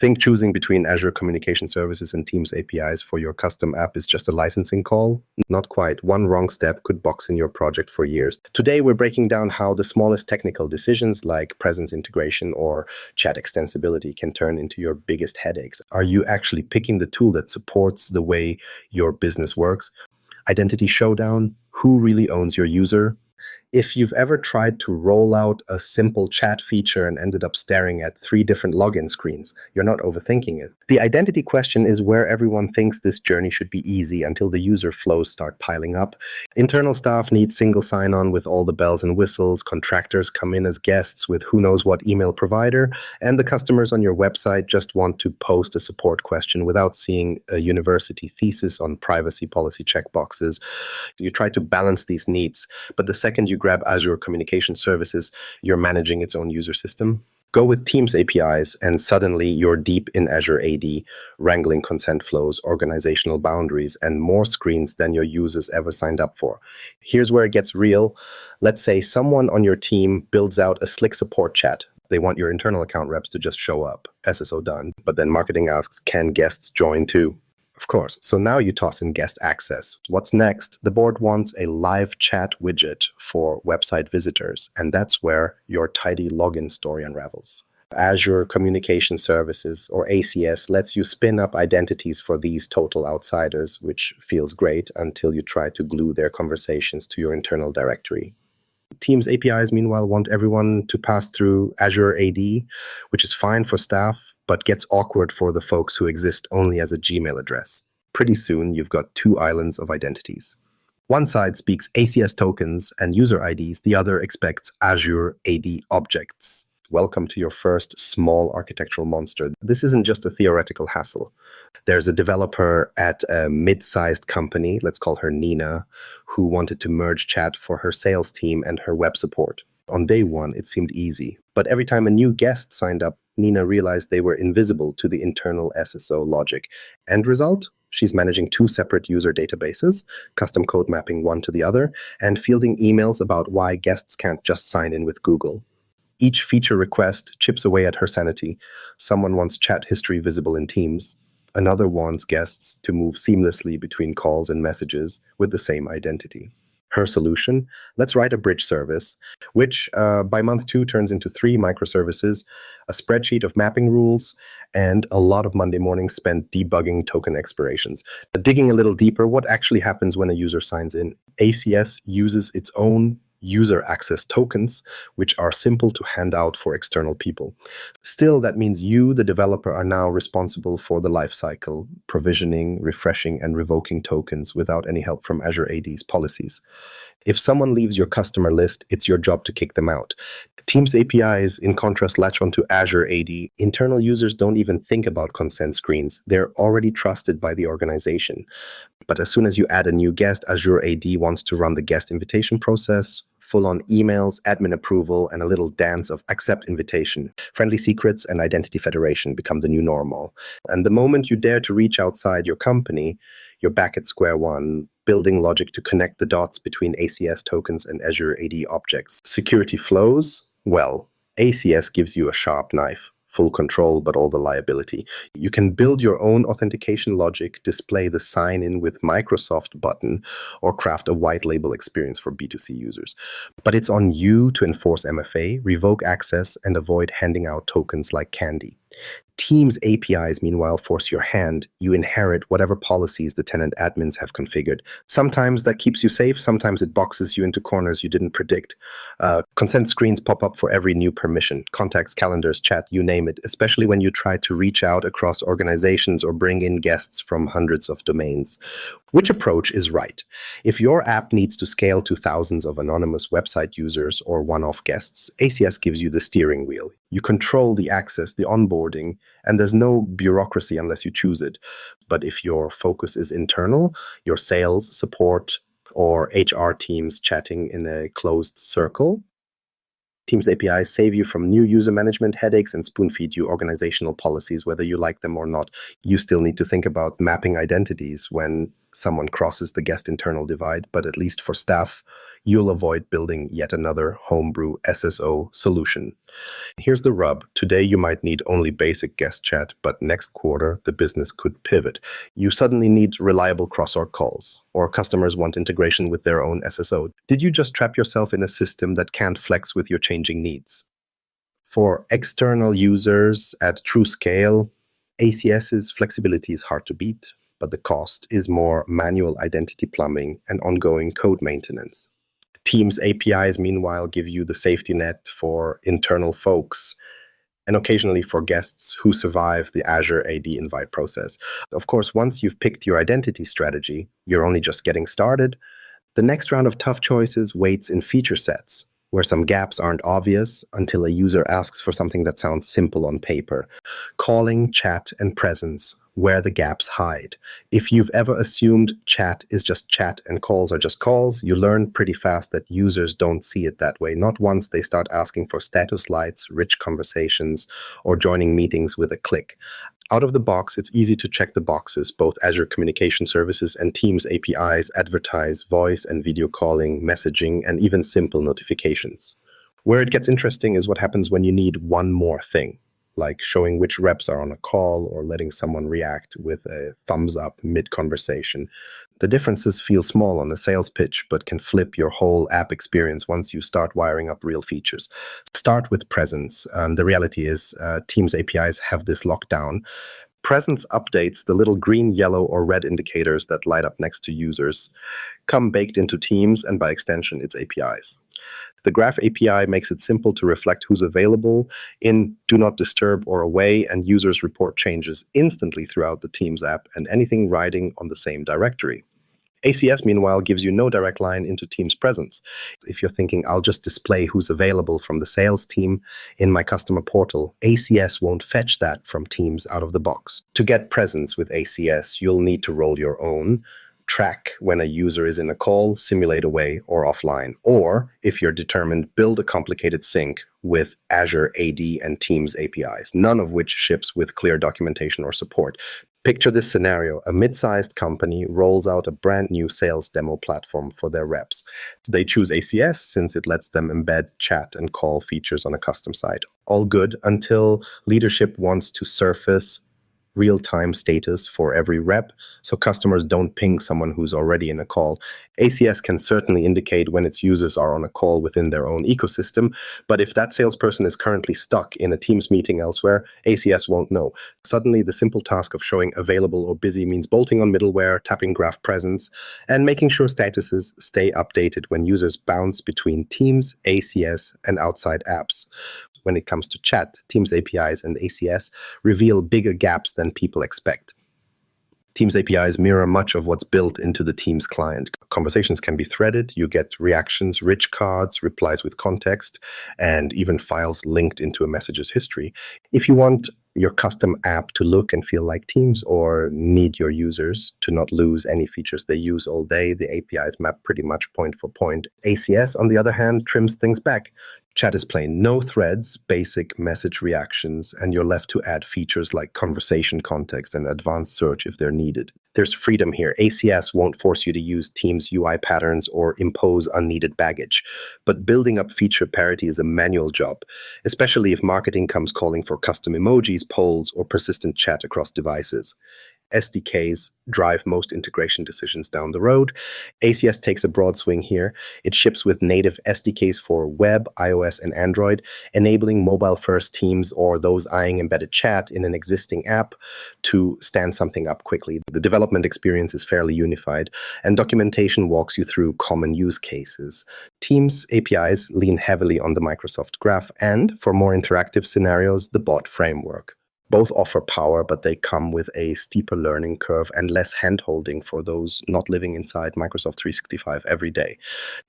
Think choosing between Azure Communication Services and Teams APIs for your custom app is just a licensing call? Not quite. One wrong step could box in your project for years. Today, we're breaking down how the smallest technical decisions like presence integration or chat extensibility can turn into your biggest headaches. Are you actually picking the tool that supports the way your business works? Identity Showdown. Who really owns your user? If you've ever tried to roll out a simple chat feature and ended up staring at 3 different login screens, you're not overthinking it. The identity question is where everyone thinks this journey should be easy until the user flows start piling up. Internal staff need single sign-on with all the bells and whistles, contractors come in as guests with who knows what email provider, and the customers on your website just want to post a support question without seeing a university thesis on privacy policy checkboxes. You try to balance these needs, but the second you grab Azure Communication Services, you're managing its own user system. Go with Teams APIs, and suddenly you're deep in Azure AD, wrangling consent flows, organizational boundaries, and more screens than your users ever signed up for. Here's where it gets real. Let's say someone on your team builds out a slick support chat. They want your internal account reps to just show up. SSO done. But then marketing asks, can guests join too? Of course. So now you toss in guest access. What's next? The board wants a live chat widget for website visitors, and that's where your tidy login story unravels. Azure Communication Services, or ACS, lets you spin up identities for these total outsiders, which feels great until you try to glue their conversations to your internal directory. Teams APIs, meanwhile, want everyone to pass through Azure AD, which is fine for staff, but gets awkward for the folks who exist only as a Gmail address. Pretty soon, you've got 2 islands of identities. One side speaks ACS tokens and user IDs, the other expects Azure AD objects. Welcome to your first small architectural monster. This isn't just a theoretical hassle. There's a developer at a mid-sized company, let's call her Nina, who wanted to merge chat for her sales team and her web support. On day one, it seemed easy. But every time a new guest signed up, Nina realized they were invisible to the internal SSO logic. End result? She's managing 2 separate user databases, custom code mapping one to the other, and fielding emails about why guests can't just sign in with Google. Each feature request chips away at her sanity. Someone wants chat history visible in Teams. Another wants guests to move seamlessly between calls and messages with the same identity. Her solution? Let's write a bridge service, which by month 2 turns into 3 microservices, a spreadsheet of mapping rules, and a lot of Monday mornings spent debugging token expirations. Digging a little deeper, what actually happens when a user signs in? ACS uses its own user access tokens, which are simple to hand out for external people. Still, that means you, the developer, are now responsible for the lifecycle, provisioning, refreshing, and revoking tokens without any help from Azure AD's policies. If someone leaves your customer list, it's your job to kick them out. Teams APIs, in contrast, latch onto Azure AD. Internal users don't even think about consent screens. They're already trusted by the organization. But as soon as you add a new guest, Azure AD wants to run the guest invitation process, full-on emails, admin approval, and a little dance of accept invitation. Friendly secrets and identity federation become the new normal. And the moment you dare to reach outside your company, you're back at square one, building logic to connect the dots between ACS tokens and Azure AD objects. Security flows? Well, ACS gives you a sharp knife. Full control, but all the liability. You can build your own authentication logic, display the sign-in with Microsoft button, or craft a white label experience for B2C users. But it's on you to enforce MFA, revoke access, and avoid handing out tokens like candy. Teams APIs, meanwhile, force your hand. You inherit whatever policies the tenant admins have configured. Sometimes that keeps you safe, sometimes it boxes you into corners you didn't predict. Consent screens pop up for every new permission. Contacts, calendars, chat, you name it, especially when you try to reach out across organizations or bring in guests from hundreds of domains. Which approach is right? If your app needs to scale to thousands of anonymous website users or one-off guests, ACS gives you the steering wheel. You control the access, the onboarding, and there's no bureaucracy unless you choose it. But if your focus is internal, your sales, support, or HR teams chatting in a closed circle, Teams APIs save you from new user management headaches and spoon-feed you organizational policies, whether you like them or not. You still need to think about mapping identities when someone crosses the guest internal divide, but at least for staff, you'll avoid building yet another homebrew SSO solution. Here's the rub. Today you might need only basic guest chat, but next quarter the business could pivot. You suddenly need reliable cross-org calls, or customers want integration with their own SSO. Did you just trap yourself in a system that can't flex with your changing needs? For external users at true scale, ACS's flexibility is hard to beat, but the cost is more manual identity plumbing and ongoing code maintenance. Teams APIs, meanwhile, give you the safety net for internal folks and occasionally for guests who survive the Azure AD invite process. Of course, once you've picked your identity strategy, you're only just getting started. The next round of tough choices waits in feature sets, where some gaps aren't obvious until a user asks for something that sounds simple on paper. Calling, chat, and presence, where the gaps hide. If you've ever assumed chat is just chat and calls are just calls, you learn pretty fast that users don't see it that way. Not once they start asking for status lights, rich conversations, or joining meetings with a click. Out of the box, it's easy to check the boxes. Both Azure Communication Services and Teams APIs advertise voice and video calling, messaging, and even simple notifications. Where it gets interesting is what happens when you need one more thing, like showing which reps are on a call or letting someone react with a thumbs up mid-conversation. The differences feel small on a sales pitch, but can flip your whole app experience once you start wiring up real features. Start with presence. The reality is Teams APIs have this locked down. Presence updates, the little green, yellow, or red indicators that light up next to users, come baked into Teams and by extension its APIs. The Graph API makes it simple to reflect who's available in Do Not Disturb or Away, and users report changes instantly throughout the Teams app and anything riding on the same directory. ACS, meanwhile, gives you no direct line into Teams presence. If you're thinking, I'll just display who's available from the sales team in my customer portal, ACS won't fetch that from Teams out of the box. To get presence with ACS, you'll need to roll your own, track when a user is in a call, simulate away or offline. Or, if you're determined, build a complicated sync with Azure AD and Teams APIs, none of which ships with clear documentation or support. Picture this scenario. A mid-sized company rolls out a brand new sales demo platform for their reps. They choose ACS since it lets them embed chat and call features on a custom site. All good until leadership wants to surface real-time status for every rep, so customers don't ping someone who's already in a call. ACS can certainly indicate when its users are on a call within their own ecosystem, but if that salesperson is currently stuck in a Teams meeting elsewhere, ACS won't know. Suddenly, the simple task of showing available or busy means bolting on middleware, tapping graph presence, and making sure statuses stay updated when users bounce between Teams, ACS, and outside apps. When it comes to chat, Teams APIs and ACS reveal bigger gaps than people expect. Teams APIs mirror much of what's built into the Teams client. Conversations can be threaded, you get reactions, rich cards, replies with context, and even files linked into a message's history. If you want your custom app to look and feel like Teams or need your users to not lose any features they use all day, the APIs map pretty much point for point. ACS, on the other hand, trims things back. Chat is plain, no threads, basic message reactions, and you're left to add features like conversation context and advanced search if they're needed. There's freedom here. ACS won't force you to use Teams UI patterns or impose unneeded baggage. But building up feature parity is a manual job, especially if marketing comes calling for custom emojis, polls, or persistent chat across devices. SDKs drive most integration decisions down the road. ACS takes a broad swing here. It ships with native SDKs for web, iOS, and Android, enabling mobile-first teams or those eyeing embedded chat in an existing app to stand something up quickly. The development experience is fairly unified, and documentation walks you through common use cases. Teams APIs lean heavily on the Microsoft Graph, and for more interactive scenarios, the bot framework. Both offer power, but they come with a steeper learning curve and less hand-holding for those not living inside Microsoft 365 every day.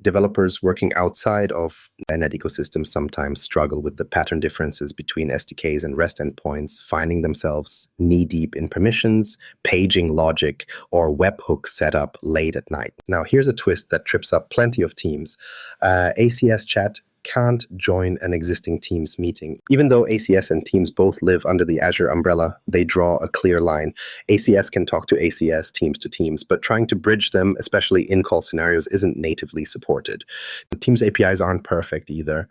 Developers working outside of the .NET ecosystem sometimes struggle with the pattern differences between SDKs and REST endpoints, finding themselves knee-deep in permissions, paging logic, or webhook setup late at night. Now, here's a twist that trips up plenty of teams. ACS chat can't join an existing Teams meeting. Even though ACS and Teams both live under the Azure umbrella, they draw a clear line. ACS can talk to ACS, Teams to Teams, but trying to bridge them, especially in-call scenarios, isn't natively supported. Teams APIs aren't perfect either.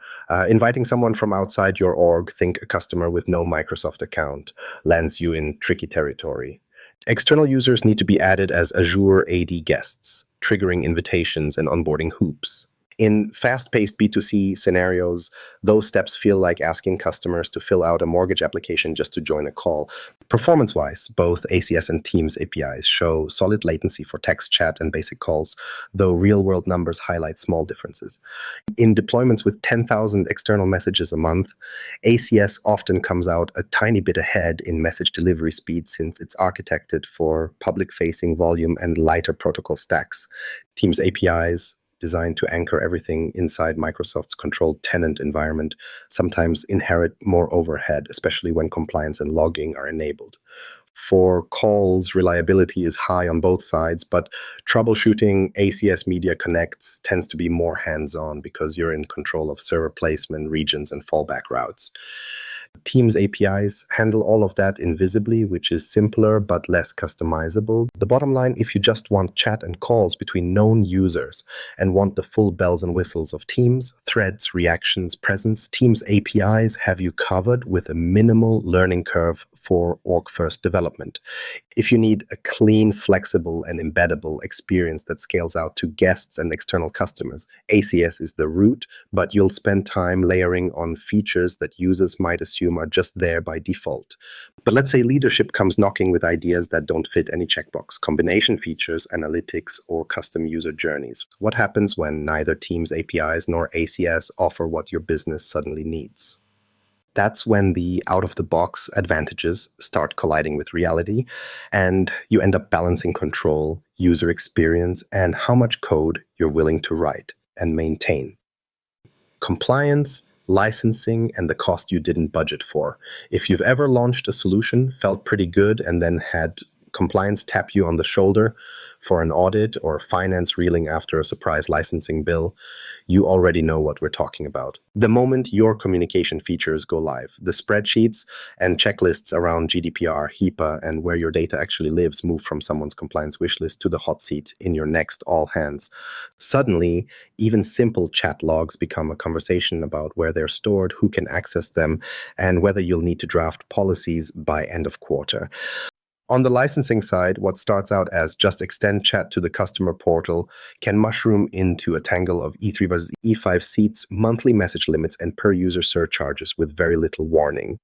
Inviting someone from outside your org, think a customer with no Microsoft account, lands you in tricky territory. External users need to be added as Azure AD guests, triggering invitations and onboarding hoops. In fast-paced B2C scenarios, those steps feel like asking customers to fill out a mortgage application just to join a call. Performance-wise, both ACS and Teams APIs show solid latency for text chat and basic calls, though real-world numbers highlight small differences. In deployments with 10,000 external messages a month, ACS often comes out a tiny bit ahead in message delivery speed since it's architected for public-facing volume and lighter protocol stacks. Teams APIs, designed to anchor everything inside Microsoft's controlled tenant environment, sometimes inherit more overhead, especially when compliance and logging are enabled. For calls, reliability is high on both sides, but troubleshooting ACS Media Connects tends to be more hands-on because you're in control of server placement, regions, and fallback routes. Teams APIs handle all of that invisibly, which is simpler but less customizable. The bottom line, if you just want chat and calls between known users and want the full bells and whistles of Teams, threads, reactions, presence, Teams APIs have you covered with a minimal learning curve for org-first development. If you need a clean, flexible, and embeddable experience that scales out to guests and external customers, ACS is the route, but you'll spend time layering on features that users might assume are just there by default. But let's say leadership comes knocking with ideas that don't fit any checkbox, combination features, analytics, or custom user journeys. What happens when neither Teams APIs nor ACS offer what your business suddenly needs? That's when the out-of-the-box advantages start colliding with reality, and you end up balancing control, user experience, and how much code you're willing to write and maintain. Compliance, licensing, and the cost you didn't budget for. If you've ever launched a solution, felt pretty good, and then had compliance tap you on the shoulder for an audit or finance reeling after a surprise licensing bill, you already know what we're talking about. The moment your communication features go live, the spreadsheets and checklists around GDPR, HIPAA, and where your data actually lives move from someone's compliance wishlist to the hot seat in your next all hands. Suddenly, even simple chat logs become a conversation about where they're stored, who can access them, and whether you'll need to draft policies by end of quarter. On the licensing side, what starts out as just extend chat to the customer portal can mushroom into a tangle of E3 versus E5 seats, monthly message limits, and per-user surcharges with very little warning.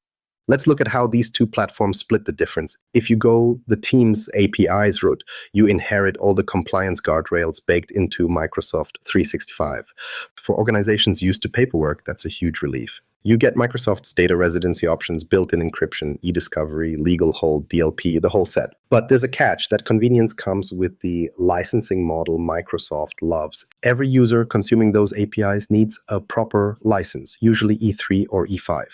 Let's look at how these two platforms split the difference. If you go the Teams APIs route, you inherit all the compliance guardrails baked into Microsoft 365. For organizations used to paperwork, that's a huge relief. You get Microsoft's data residency options, built-in encryption, e-discovery, legal hold, DLP, the whole set. But there's a catch. That convenience comes with the licensing model Microsoft loves. Every user consuming those APIs needs a proper license, usually E3 or E5.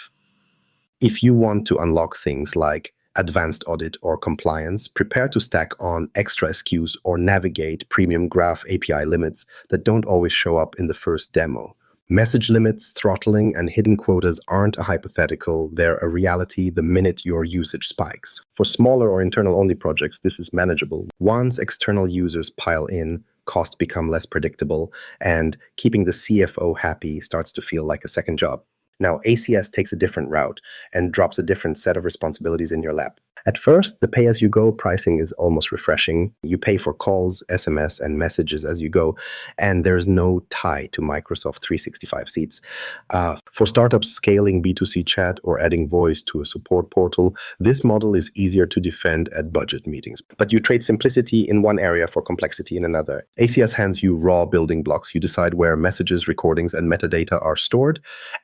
If you want to unlock things like advanced audit or compliance, prepare to stack on extra SKUs or navigate premium graph API limits that don't always show up in the first demo. Message limits, throttling, and hidden quotas aren't a hypothetical, they're a reality the minute your usage spikes. For smaller or internal-only projects, this is manageable. Once external users pile in, costs become less predictable, and keeping the CFO happy starts to feel like a second job. Now, ACS takes a different route and drops a different set of responsibilities in your lap. At first, the pay-as-you-go pricing is almost refreshing. You pay for calls, SMS, and messages as you go, and there's no tie to Microsoft 365 seats. For startups scaling B2C chat or adding voice to a support portal, this model is easier to defend at budget meetings. But you trade simplicity in one area for complexity in another. ACS hands you raw building blocks. You decide where messages, recordings, and metadata are stored,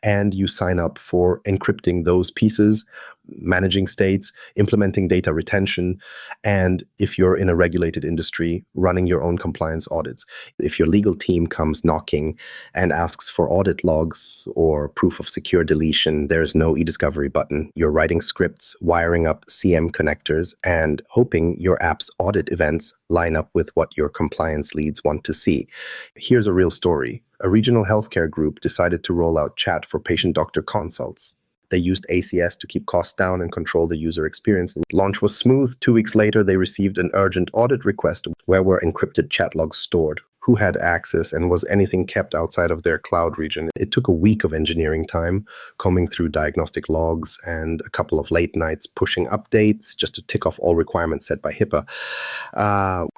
and you sign up for encrypting those pieces, managing states, implementing data retention, and if you're in a regulated industry, running your own compliance audits. If your legal team comes knocking and asks for audit logs or proof of secure deletion, there's no e-discovery button. You're writing scripts, wiring up CM connectors, and hoping your app's audit events line up with what your compliance leads want to see. Here's a real story. A regional healthcare group decided to roll out chat for patient-doctor consults. They used ACS to keep costs down and control the user experience. Launch was smooth. 2 weeks later, they received an urgent audit request where were encrypted chat logs stored, who had access, and was anything kept outside of their cloud region. It took a week of engineering time, combing through diagnostic logs and a couple of late nights pushing updates just to tick off all requirements set by HIPAA.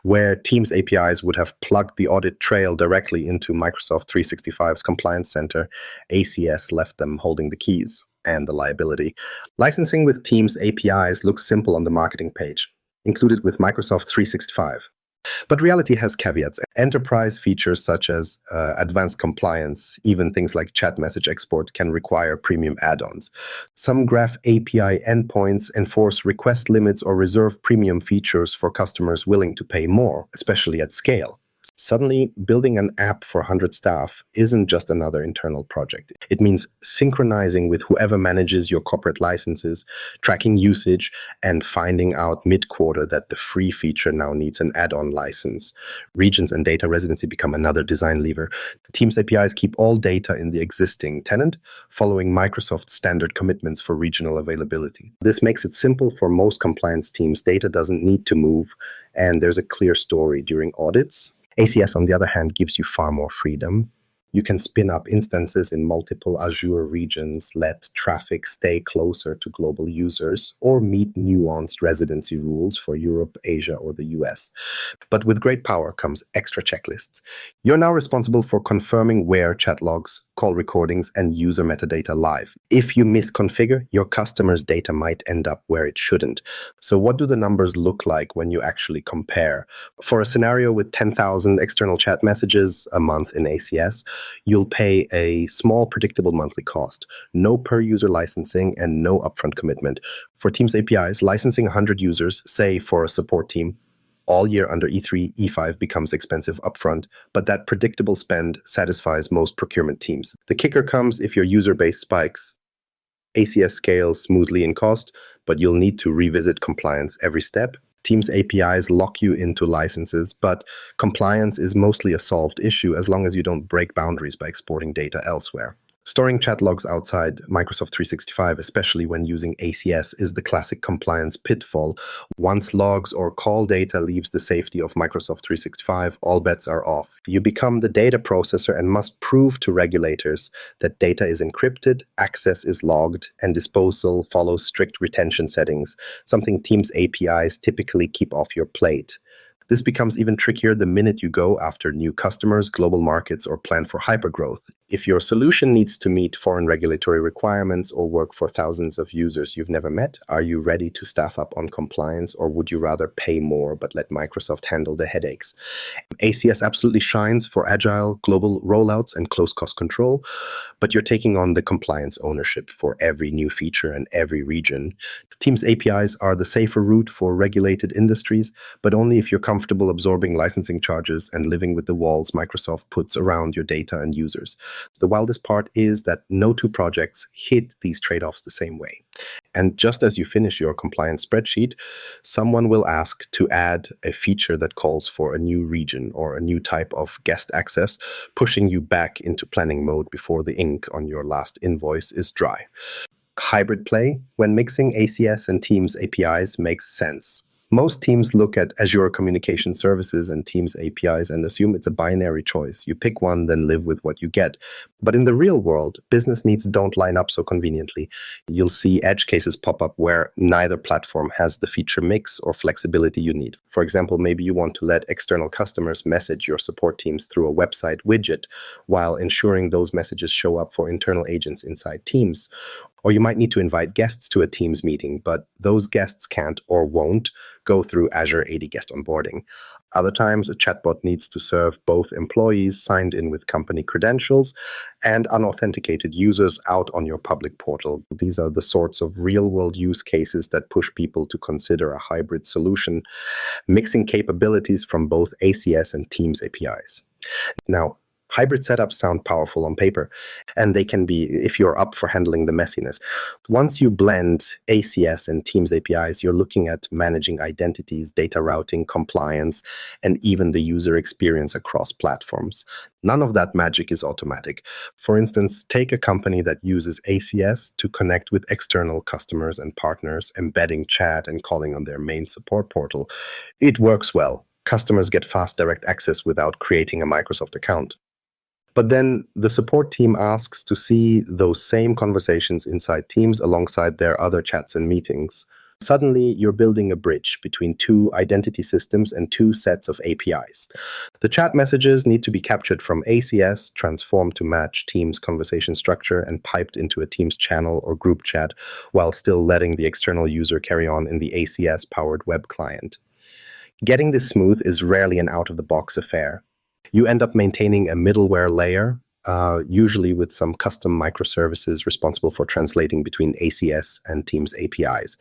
Where Teams APIs would have plugged the audit trail directly into Microsoft 365's Compliance Center, ACS left them holding the keys and the liability. Licensing with Teams APIs looks simple on the marketing page, included with Microsoft 365. But reality has caveats. Enterprise features such as advanced compliance, even things like chat message export, can require premium add-ons. Some Graph API endpoints enforce request limits or reserve premium features for customers willing to pay more, especially at scale. Suddenly, building an app for 100 staff isn't just another internal project. It means synchronizing with whoever manages your corporate licenses, tracking usage, and finding out mid-quarter that the free feature now needs an add-on license. Regions and data residency become another design lever. Teams APIs keep all data in the existing tenant, following Microsoft's standard commitments for regional availability. This makes it simple for most compliance teams. Data doesn't need to move, and there's a clear story during audits. ACS, on the other hand, gives you far more freedom. You can spin up instances in multiple Azure regions, let traffic stay closer to global users, or meet nuanced residency rules for Europe, Asia, or the US. But with great power comes extra checklists. You're now responsible for confirming where chat logs, call recordings, and user metadata live. If you misconfigure, your customer's data might end up where it shouldn't. So what do the numbers look like when you actually compare? For a scenario with 10,000 external chat messages a month in ACS, you'll pay a small predictable monthly cost, no per-user licensing, and no upfront commitment. For Teams APIs, licensing 100 users, say for a support team, all year under E3, E5 becomes expensive upfront, but that predictable spend satisfies most procurement teams. The kicker comes if your user base spikes. ACS scales smoothly in cost, but you'll need to revisit compliance every step. Teams APIs lock you into licenses, but compliance is mostly a solved issue as long as you don't break boundaries by exporting data elsewhere. Storing chat logs outside Microsoft 365, especially when using ACS, is the classic compliance pitfall. Once logs or call data leaves the safety of Microsoft 365, all bets are off. You become the data processor and must prove to regulators that data is encrypted, access is logged, and disposal follows strict retention settings, something Teams APIs typically keep off your plate. This becomes even trickier the minute you go after new customers, global markets, or plan for hypergrowth. If your solution needs to meet foreign regulatory requirements or work for thousands of users you've never met, are you ready to staff up on compliance, or would you rather pay more but let Microsoft handle the headaches? ACS absolutely shines for agile global rollouts and close cost control, but you're taking on the compliance ownership for every new feature and every region. Teams APIs are the safer route for regulated industries, but only if you're comfortable absorbing licensing charges and living with the walls Microsoft puts around your data and users. The wildest part is that no two projects hit these trade-offs the same way. And just as you finish your compliance spreadsheet, someone will ask to add a feature that calls for a new region or a new type of guest access, pushing you back into planning mode before the ink on your last invoice is dry. Hybrid play, when mixing ACS and Teams APIs, makes sense. Most teams look at Azure Communication Services and Teams APIs and assume it's a binary choice. You pick one, then live with what you get. But in the real world, business needs don't line up so conveniently. You'll see edge cases pop up where neither platform has the feature mix or flexibility you need. For example, maybe you want to let external customers message your support teams through a website widget while ensuring those messages show up for internal agents inside Teams. Or you might need to invite guests to a Teams meeting, but those guests can't or won't go through Azure AD guest onboarding. Other times, a chatbot needs to serve both employees signed in with company credentials and unauthenticated users out on your public portal. These are the sorts of real-world use cases that push people to consider a hybrid solution, mixing capabilities from both ACS and Teams APIs. Now, hybrid setups sound powerful on paper, and they can be if you're up for handling the messiness. Once you blend ACS and Teams APIs, you're looking at managing identities, data routing, compliance, and even the user experience across platforms. None of that magic is automatic. For instance, take a company that uses ACS to connect with external customers and partners, embedding chat and calling on their main support portal. It works well. Customers get fast direct access without creating a Microsoft account. But then the support team asks to see those same conversations inside Teams alongside their other chats and meetings. Suddenly, you're building a bridge between two identity systems and two sets of APIs. The chat messages need to be captured from ACS, transformed to match Teams conversation structure, and piped into a Teams channel or group chat, while still letting the external user carry on in the ACS-powered web client. Getting this smooth is rarely an out-of-the-box affair. You end up maintaining a middleware layer, usually with some custom microservices responsible for translating between ACS and Teams APIs.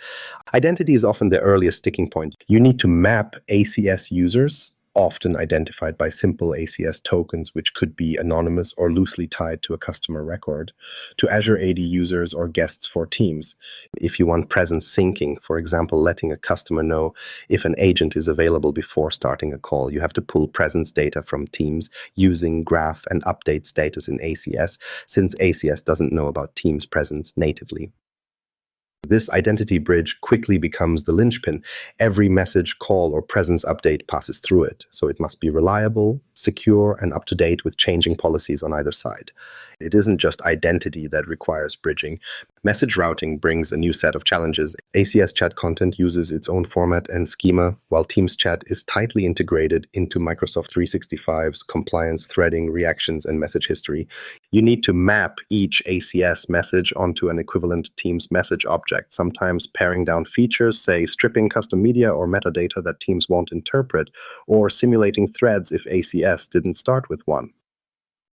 Identity is often the earliest sticking point. You need to map ACS users, often identified by simple ACS tokens, which could be anonymous or loosely tied to a customer record, to Azure AD users or guests for Teams. If you want presence syncing, for example, letting a customer know if an agent is available before starting a call, you have to pull presence data from Teams using graph and update status in ACS, since ACS doesn't know about Teams presence natively. This identity bridge quickly becomes the linchpin. Every message, call, or presence update passes through it, so it must be reliable, secure, and up to date with changing policies on either side. It isn't just identity that requires bridging. Message routing brings a new set of challenges. ACS chat content uses its own format and schema, while Teams chat is tightly integrated into Microsoft 365's compliance, threading, reactions, and message history. You need to map each ACS message onto an equivalent Teams message object, sometimes paring down features, say stripping custom media or metadata that Teams won't interpret, or simulating threads if ACS didn't start with one.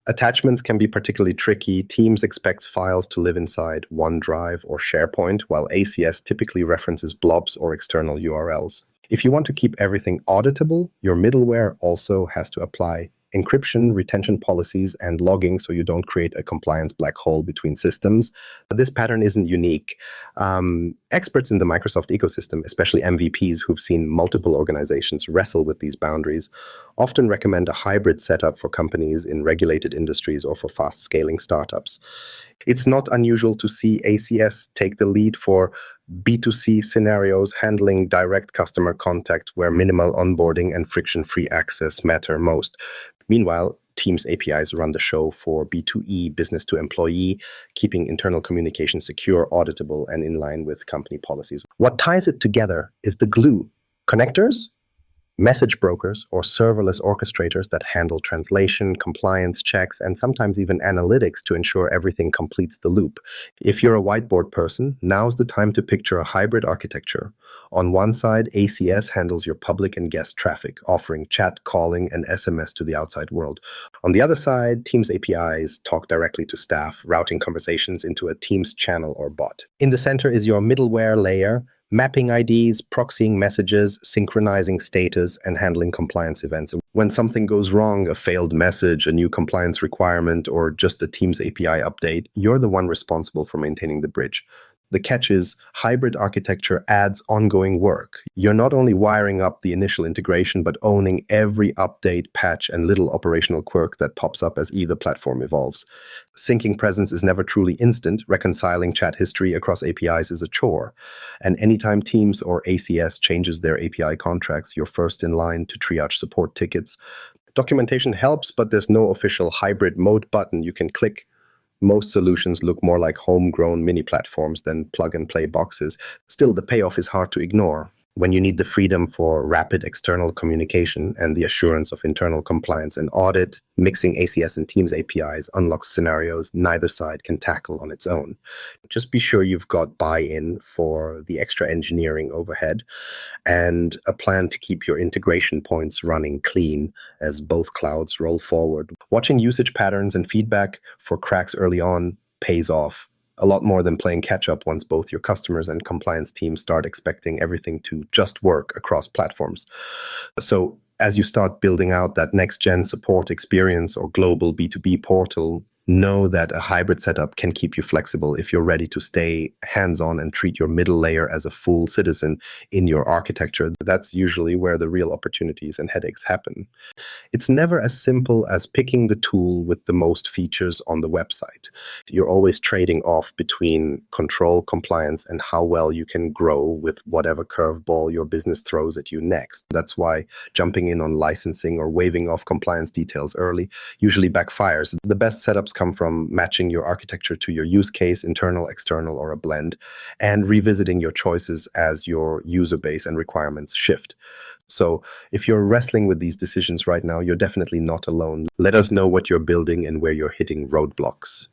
Attachments can be particularly tricky. Teams expects files to live inside OneDrive or SharePoint, while ACS typically references blobs or external URLs. If you want to keep everything auditable, your middleware also has to apply encryption, retention policies, and logging so you don't create a compliance black hole between systems. This pattern isn't unique. Experts in the Microsoft ecosystem, especially MVPs who've seen multiple organizations wrestle with these boundaries, often recommend a hybrid setup for companies in regulated industries or for fast-scaling startups. It's not unusual to see ACS take the lead for B2C scenarios, handling direct customer contact where minimal onboarding and friction-free access matter most. Meanwhile, Teams APIs run the show for B2E, business to employee, keeping internal communication secure, auditable, and in line with company policies. What ties it together is the glue: connectors, message brokers, or serverless orchestrators that handle translation, compliance checks, and sometimes even analytics to ensure everything completes the loop. If you're a whiteboard person, now's the time to picture a hybrid architecture. On one side, ACS handles your public and guest traffic, offering chat, calling, and SMS to the outside world. On the other side, Teams APIs talk directly to staff, routing conversations into a Teams channel or bot. In the center is your middleware layer, mapping IDs, proxying messages, synchronizing status, and handling compliance events. When something goes wrong, a failed message, a new compliance requirement, or just a Teams API update, you're the one responsible for maintaining the bridge. The catch is, hybrid architecture adds ongoing work. You're not only wiring up the initial integration, but owning every update, patch, and little operational quirk that pops up as either platform evolves. Syncing presence is never truly instant. Reconciling chat history across APIs is a chore. And anytime Teams or ACS changes their API contracts, you're first in line to triage support tickets. Documentation helps, but there's no official hybrid mode button you can click. Most solutions look more like homegrown mini platforms than plug-and-play boxes. Still, the payoff is hard to ignore. When you need the freedom for rapid external communication and the assurance of internal compliance and audit, mixing ACS and Teams APIs unlocks scenarios neither side can tackle on its own. Just be sure you've got buy-in for the extra engineering overhead and a plan to keep your integration points running clean as both clouds roll forward. Watching usage patterns and feedback for cracks early on pays off a lot more than playing catch up once both your customers and compliance teams start expecting everything to just work across platforms. So, as you start building out that next gen support experience or global B2B portal, know that a hybrid setup can keep you flexible if you're ready to stay hands on and treat your middle layer as a full citizen in your architecture. That's usually where the real opportunities and headaches happen. It's never as simple as picking the tool with the most features on the website. You're always trading off between control, compliance, and how well you can grow with whatever curveball your business throws at you next. That's why jumping in on licensing or waiving off compliance details early usually backfires. The best setups come from matching your architecture to your use case, internal, external, or a blend, and revisiting your choices as your user base and requirements shift. So if you're wrestling with these decisions right now, you're definitely not alone. Let us know what you're building and where you're hitting roadblocks.